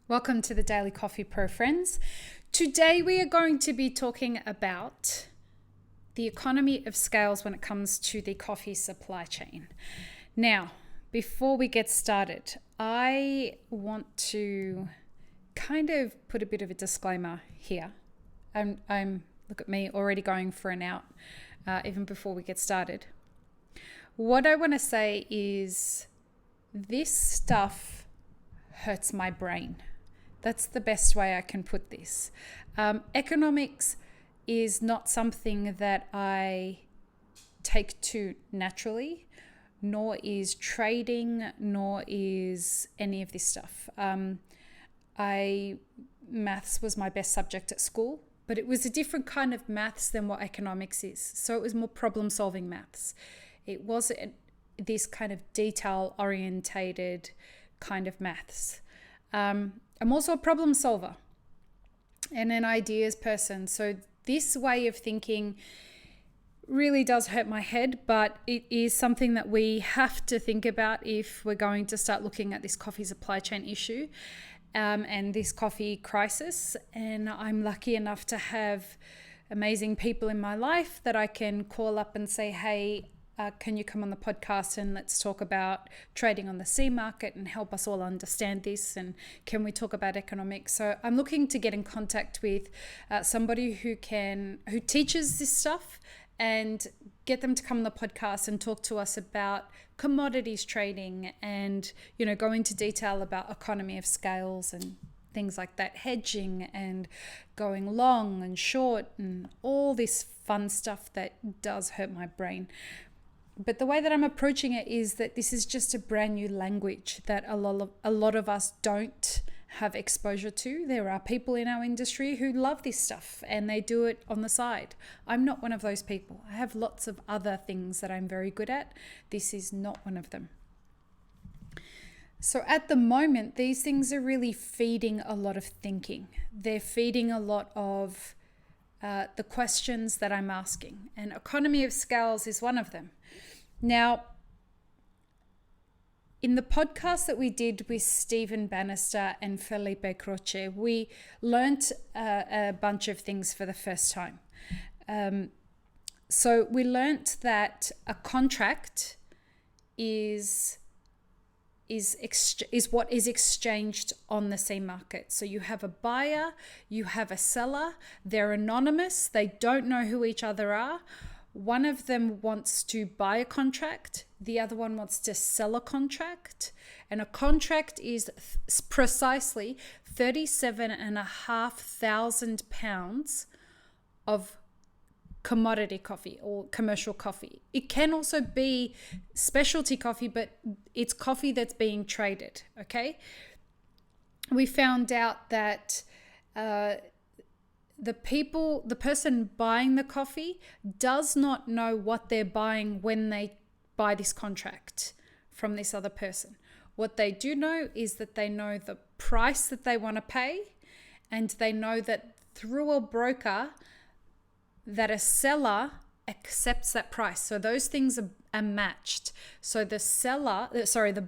Welcome to the Daily Coffee Pro friends. Today we are going to be talking about the economy of scales when it comes to the coffee supply chain. Now, before we get started, I want to kind of put a bit of a disclaimer here. I'm look at me already going for an out even before we get started. What I want to say is this stuff hurts my brain. That's the best way I can put this. Economics is not something that I take to naturally, nor is trading, nor is any of this stuff. Maths was my best subject at school, but it was a different kind of maths than what economics is. So it was more problem-solving maths. It wasn't this kind of detail-orientated kind of maths. I'm also a problem solver and an ideas person. So this way of thinking really does hurt my head, but it is something that we have to think about if we're going to start looking at this coffee supply chain issue and this coffee crisis. And I'm lucky enough to have amazing people in my life that I can call up and say, hey, can you come on the podcast and let's talk about trading on the C market and help us all understand this, and can we talk about economics? So I'm looking to get in contact with somebody who teaches this stuff and get them to come on the podcast and talk to us about commodities trading and, go into detail about economy of scales and things like that, hedging and going long and short and all this fun stuff that does hurt my brain. But the way that I'm approaching it is that this is just a brand new language that a lot of us don't have exposure to. There are people in our industry who love this stuff and they do it on the side. I'm not one of those people. I have lots of other things that I'm very good at. This is not one of them. So at the moment, these things are really feeding a lot of thinking. They're feeding a lot of the questions that I'm asking. And economy of scales is one of them. Now, in the podcast that we did with Stephen Bannister and Felipe Croce, we learnt a bunch of things for the first time. So we learnt that a contract is what is exchanged on the C market. So you have a buyer, you have a seller, they're anonymous, they don't know who each other are. One of them wants to buy a contract, the other one wants to sell a contract, and a contract is precisely 37,500 pounds of commodity coffee or commercial coffee. It can also be specialty coffee, but it's coffee that's being traded, okay? We found out that the person buying the coffee does not know what they're buying when they buy this contract from this other person. What they do know is that they know the price that they want to pay, and they know that through a broker that a seller accepts that price. So those things are matched. So the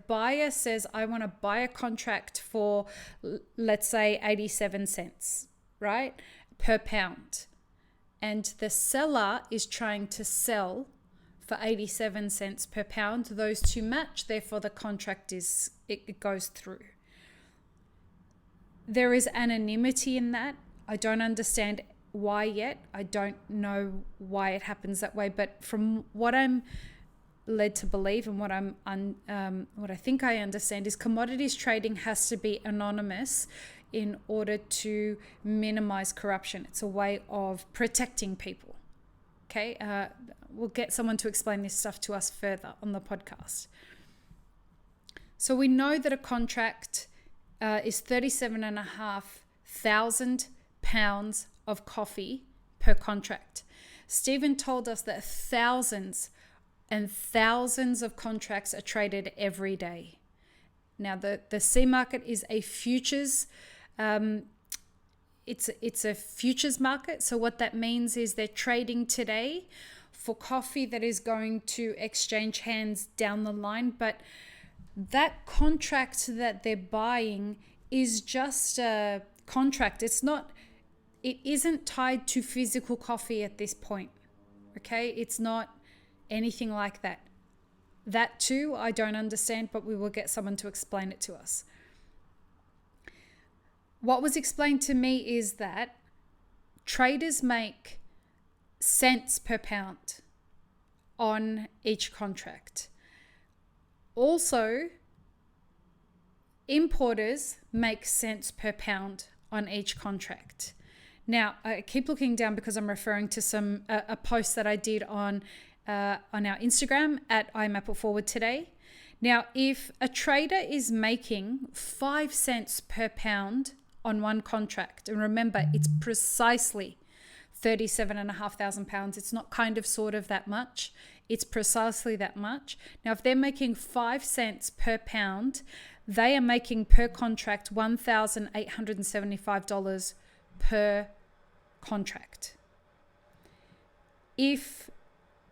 buyer says, I want to buy a contract for, let's say, 87 cents, right, per pound. And the seller is trying to sell for 87 cents per pound. Those two match, therefore the contract it goes through. There is anonymity in that. I don't understand why yet. I don't know why it happens that way, but from what I'm led to believe and what I think I understand is commodities trading has to be anonymous in order to minimize corruption. It's a way of protecting people. Okay, we'll get someone to explain this stuff to us further on the podcast. So we know that a contract is 37,500 pounds of coffee per contract. Stephen told us that thousands and thousands of contracts are traded every day. Now, the C market is a futures. It's a futures market. So what that means is they're trading today for coffee that is going to exchange hands down the line. But that contract that they're buying is just a contract. It isn't tied to physical coffee at this point. Okay, it's not anything like that. That too, I don't understand, but we will get someone to explain it to us. What was explained to me is that traders make cents per pound on each contract. Also, importers make cents per pound on each contract. Now, I keep looking down because I'm referring to a post that I did on our Instagram at iMapItForward today. Now, if a trader is making 5 cents per pound on one contract, and remember, it's precisely 37,500 pounds. It's not kind of sort of that much. It's precisely that much. Now, if they're making 5 cents per pound, they are making per contract $1,875 per contract. If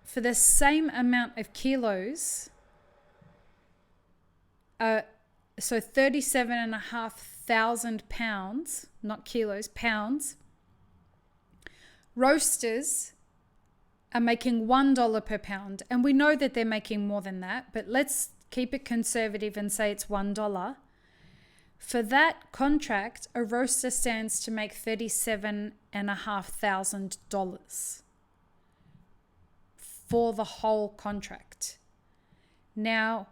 for the same amount of kilos, so 37,500 pounds, not kilos, pounds, roasters are making $1 per pound. And we know that they're making more than that, but let's keep it conservative and say it's $1. For that contract, a roaster stands to make $37,500 for the whole contract. Now,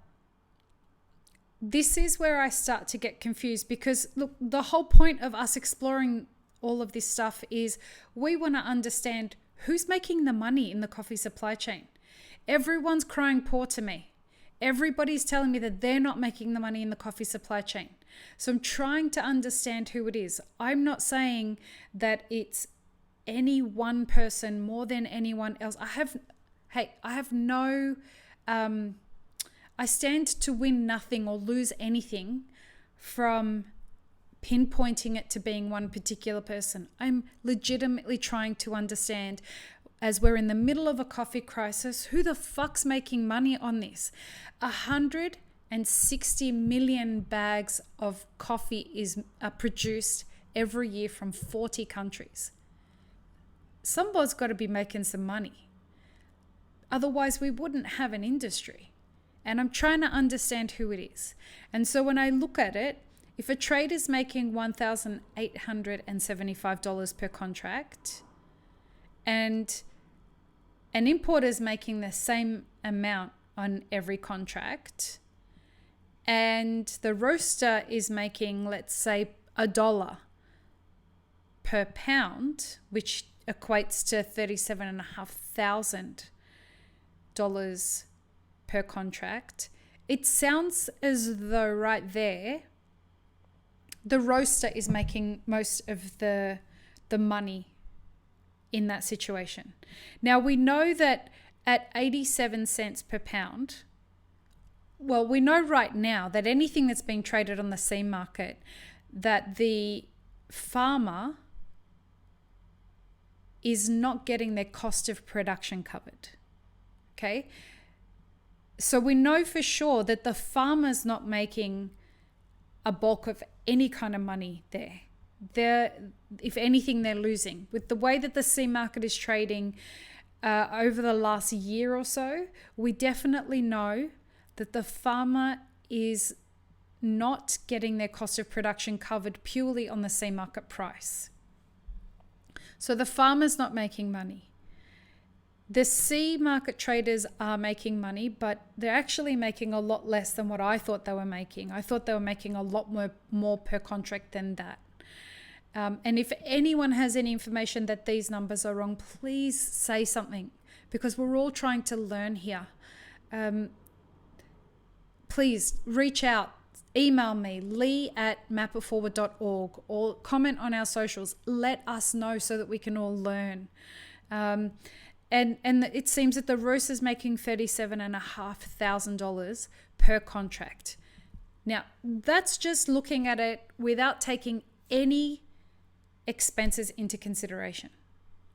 this is where I start to get confused because, look, the whole point of us exploring all of this stuff is we want to understand who's making the money in the coffee supply chain. Everyone's crying poor to me. Everybody's telling me that they're not making the money in the coffee supply chain. So I'm trying to understand who it is. I'm not saying that it's any one person more than anyone else. I stand to win nothing or lose anything from pinpointing it to being one particular person. I'm legitimately trying to understand, as we're in the middle of a coffee crisis, who the fuck's making money on this? 160 million bags of coffee are produced every year from 40 countries. Somebody's got to be making some money. Otherwise, we wouldn't have an industry. And I'm trying to understand who it is. And so when I look at it, if a trader's making $1,875 per contract and an importer's making the same amount on every contract, and the roaster is making, let's say, $1 per pound, which equates to $37,500 per contract, it sounds as though right there, the roaster is making most of the money in that situation. Now, we know that at 87 cents per pound, well, we know right now that anything that's being traded on the C market, that the farmer is not getting their cost of production covered. Okay? So we know for sure that the farmer's not making a bulk of any kind of money there. If anything, they're losing. With the way that the C market is trading over the last year or so, we definitely know that the farmer is not getting their cost of production covered purely on the C market price. So the farmer's not making money. The C market traders are making money, but they're actually making a lot less than what I thought they were making. I thought they were making a lot more per contract than that. And if anyone has any information that these numbers are wrong, please say something, because we're all trying to learn here. Please reach out, email me, lee@mapitforward.org, or comment on our socials. Let us know so that we can all learn. And it seems that the roaster's making $37,500 per contract. Now, that's just looking at it without taking any expenses into consideration.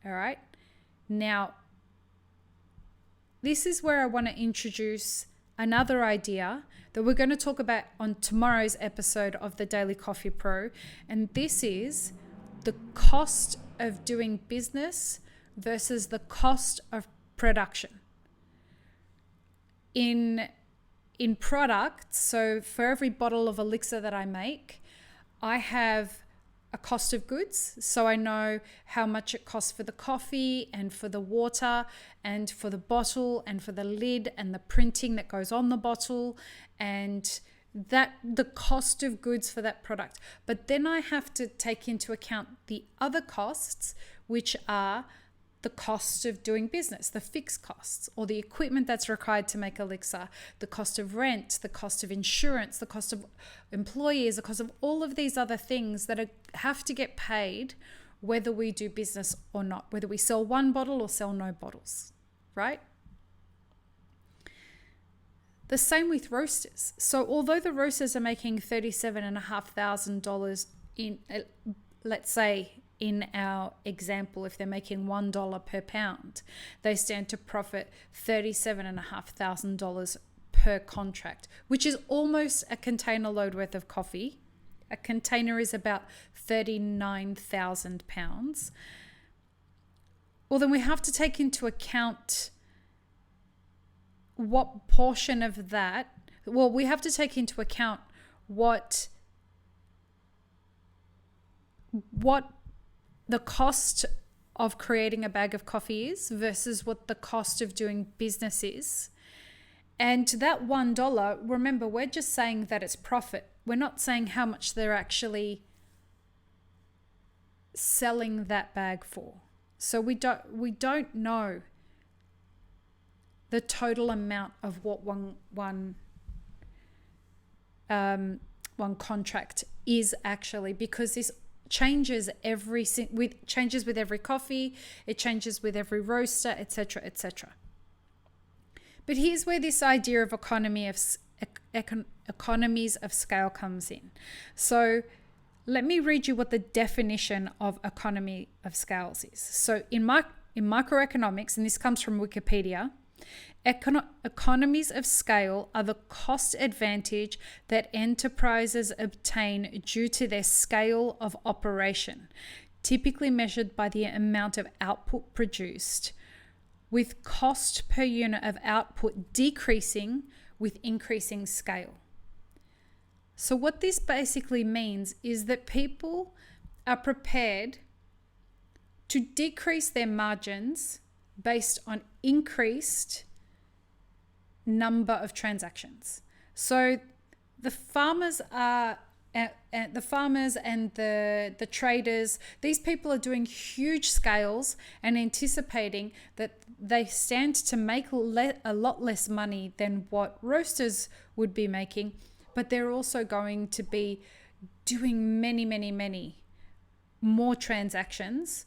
All right? Now, this is where I want to introduce another idea that we're going to talk about on tomorrow's episode of the Daily Coffee Pro. And this is the cost of doing business versus the cost of production. In products, so for every bottle of elixir that I make, I have a cost of goods. So I know how much it costs for the coffee and for the water and for the bottle and for the lid and the printing that goes on the bottle and that the cost of goods for that product. But then I have to take into account the other costs, which are the cost of doing business, the fixed costs, or the equipment that's required to make elixir, the cost of rent, the cost of insurance, the cost of employees, the cost of all of these other things that have to get paid whether we do business or not, whether we sell one bottle or sell no bottles, right? The same with roasters. So although the roasters are making $37,500 in, let's say, in our example, if they're making $1 per pound, they stand to profit $37,500 per contract, which is almost a container load worth of coffee. A container is about 39,000 pounds. Well, then we have to take into account what portion of that, well, we have to take into account what the cost of creating a bag of coffee is versus what the cost of doing business is. And that $1, remember, we're just saying that it's profit. We're not saying how much they're actually selling that bag for. So we don't know the total amount of what one contract is actually, because this changes changes with every coffee, it changes with every roaster, etc., etc. But here's where this idea of economies of scale comes in. So let me read you what the definition of economy of scales is. So in microeconomics, and this comes from Wikipedia, economies of scale are the cost advantage that enterprises obtain due to their scale of operation, typically measured by the amount of output produced, with cost per unit of output decreasing with increasing scale. So what this basically means is that people are prepared to decrease their margins based on increased number of transactions. So the farmers and the traders, these people are doing huge scales and anticipating that they stand to make a lot less money than what roasters would be making, but they're also going to be doing many, many, many more transactions.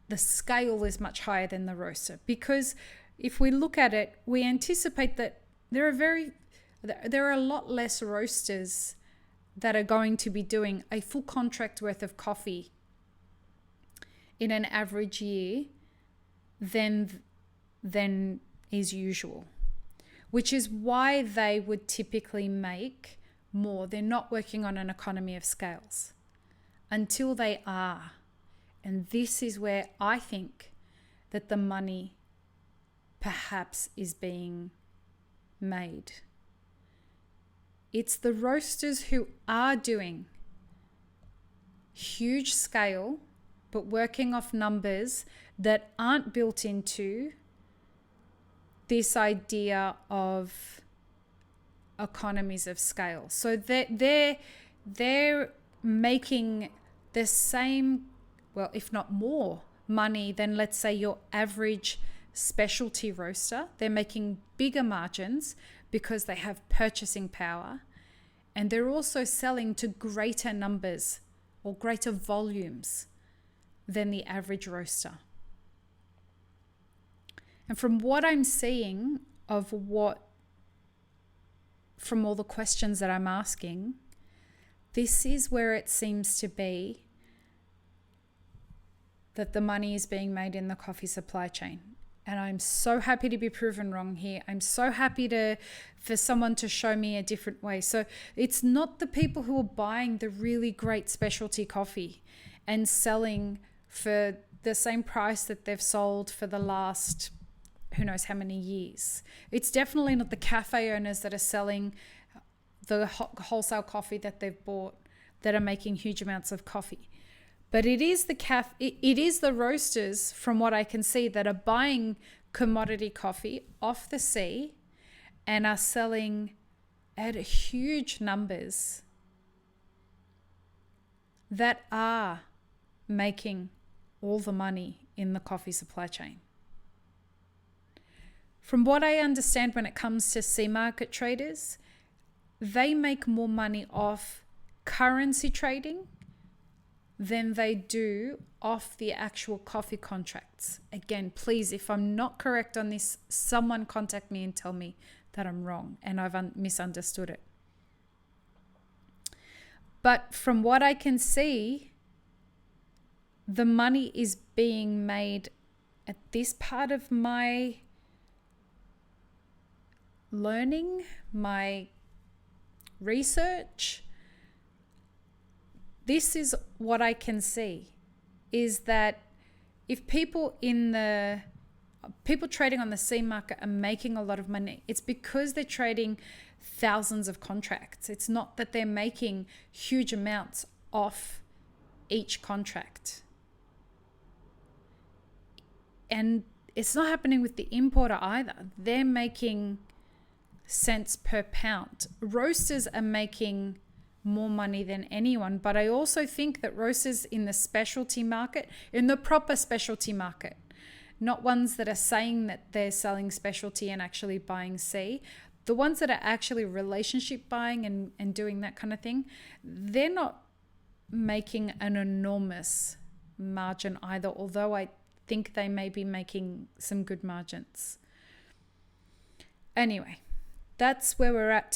The scale is much higher than the roaster, because if we look at it, we anticipate that there are a lot less roasters that are going to be doing a full contract worth of coffee in an average year than is usual, which is why they would typically make more. They're not working on an economy of scales until they are. And this is where I think that the money perhaps is being made. It's the roasters who are doing huge scale, but working off numbers that aren't built into this idea of economies of scale. So they're making the same, well, if not more money than, let's say, your average specialty roaster. They're making bigger margins because they have purchasing power, and they're also selling to greater numbers or greater volumes than the average roaster. And from what I'm seeing from all the questions that I'm asking, this is where it seems to be that the money is being made in the coffee supply chain. And I'm so happy to be proven wrong here. I'm so happy for someone to show me a different way. So it's not the people who are buying the really great specialty coffee and selling for the same price that they've sold for the last who knows how many years. It's definitely not the cafe owners that are selling the wholesale coffee that they've bought that are making huge amounts of coffee. But it is the roasters, from what I can see, that are buying commodity coffee off the sea and are selling at huge numbers that are making all the money in the coffee supply chain. From what I understand when it comes to sea market traders, they make more money off currency trading than they do off the actual coffee contracts. Again, please, if I'm not correct on this, someone contact me and tell me that I'm wrong and I've misunderstood it. But from what I can see, the money is being made at this part of my learning, my research. This is what I can see, is that if people trading on the sea market are making a lot of money, it's because they're trading thousands of contracts. It's not that they're making huge amounts off each contract. And it's not happening with the importer either. They're making cents per pound. Roasters are making more money than anyone, but I also think that roasters in the specialty market, in the proper specialty market, not ones that are saying that they're selling specialty and actually buying C, the ones that are actually relationship buying and doing that kind of thing, they're not making an enormous margin either, although I think they may be making some good margins. Anyway, that's where we're at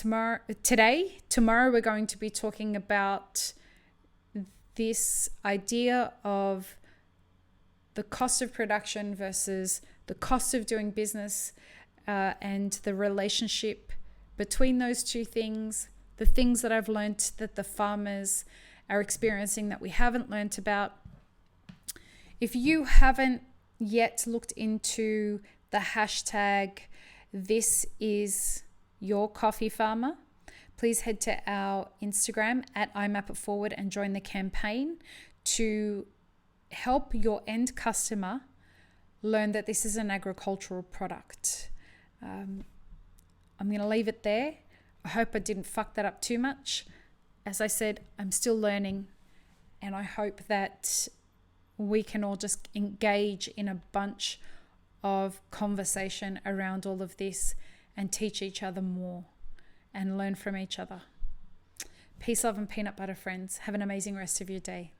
today. Tomorrow we're going to be talking about this idea of the cost of production versus the cost of doing business, and the relationship between those two things, the things that I've learned that the farmers are experiencing that we haven't learned about. If you haven't yet looked into the hashtag "This is your coffee farmer," please head to our Instagram at imapitforward and join the campaign to help your end customer learn that this is an agricultural product. I'm going to leave it there. I hope I didn't fuck that up too much. As I said, I'm still learning, and I hope that we can all just engage in a bunch of conversation around all of this and teach each other more and learn from each other. Peace, love, and peanut butter, friends. Have an amazing rest of your day.